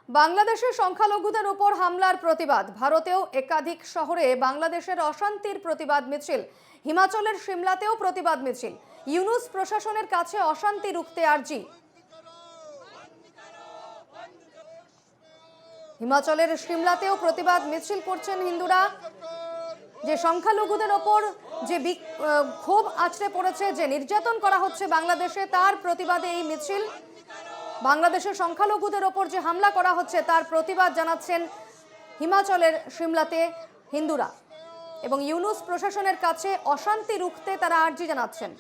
বাংলাদেশের সংখ্যালঘুদের উপর হামলার প্রতিবাদ। ভারতেও একাধিক শহরে বাংলাদেশের অশান্তির প্রতিবাদ মিছিল। হিমাচলের সিমলাতেও প্রতিবাদ মিছিল। ইউনুস প্রশাসনের কাছে অশান্তি রুখতে আর্জি। হিমাচলের সিমলাতেও প্রতিবাদ মিছিল করছেন হিন্দুরা। যে সংখ্যালঘুদের ওপর যে ক্ষোভ আছড়ে পড়েছে, যে নির্যাতন করা হচ্ছে বাংলাদেশে, তার প্রতিবাদে এই মিছিল। বাংলাদেশের সংখ্যালঘুদের ওপর যে হামলা করা হচ্ছে তার প্রতিবাদ জানাচ্ছেন হিমাচলের সিমলাতে হিন্দুরা, এবং ইউনুস প্রশাসনের কাছে অশান্তি রুখতে তারা আর্জি জানাচ্ছেন।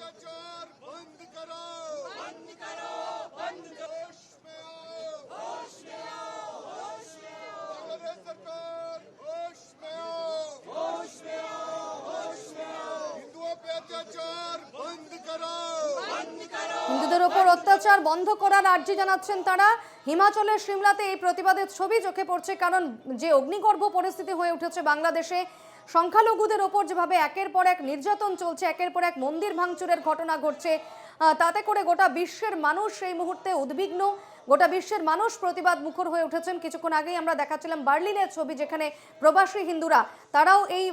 হিন্দুদের ওপর অত্যাচার বন্ধ করার আর্জি জানাচ্ছেন তারা। হিমাচলের সিমলাতে এই প্রতিবাদের ছবি চোখে পড়ছে, কারণ যে অগ্নিগর্ভ পরিস্থিতি হয়ে উঠেছে বাংলাদেশে, সংখ্যালঘুদের ওপর যেভাবে একের পর এক নির্যাতন চলছে, একের পর এক মন্দির ভাঙচুরের ঘটনা ঘটছে, তাতে করে গোটা বিশ্বের মানুষ এই মুহূর্তে উদ্বিগ্ন। গোটা বিশ্বের মানুষ প্রতিবাদ মুখর হয়ে উঠেছেন। কিছুক্ষণ আগেই আমরা দেখাচ্ছিলাম বার্লিনের ছবি, যেখানে প্রবাসী হিন্দুরা তারাও এই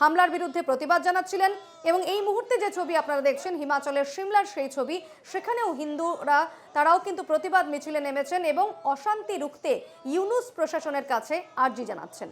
হামলার বিরুদ্ধে প্রতিবাদ জানাচ্ছিলেন। এবং এই মুহূর্তে যে ছবি আপনারা দেখছেন হিমাচলের সিমলার সেই ছবি, সেখানেও হিন্দুরা তারাও কিন্তু প্রতিবাদ মিছিলে নেমেছেন এবং অশান্তি রুখতে ইউনুস প্রশাসনের কাছে আর্জি জানাচ্ছেন।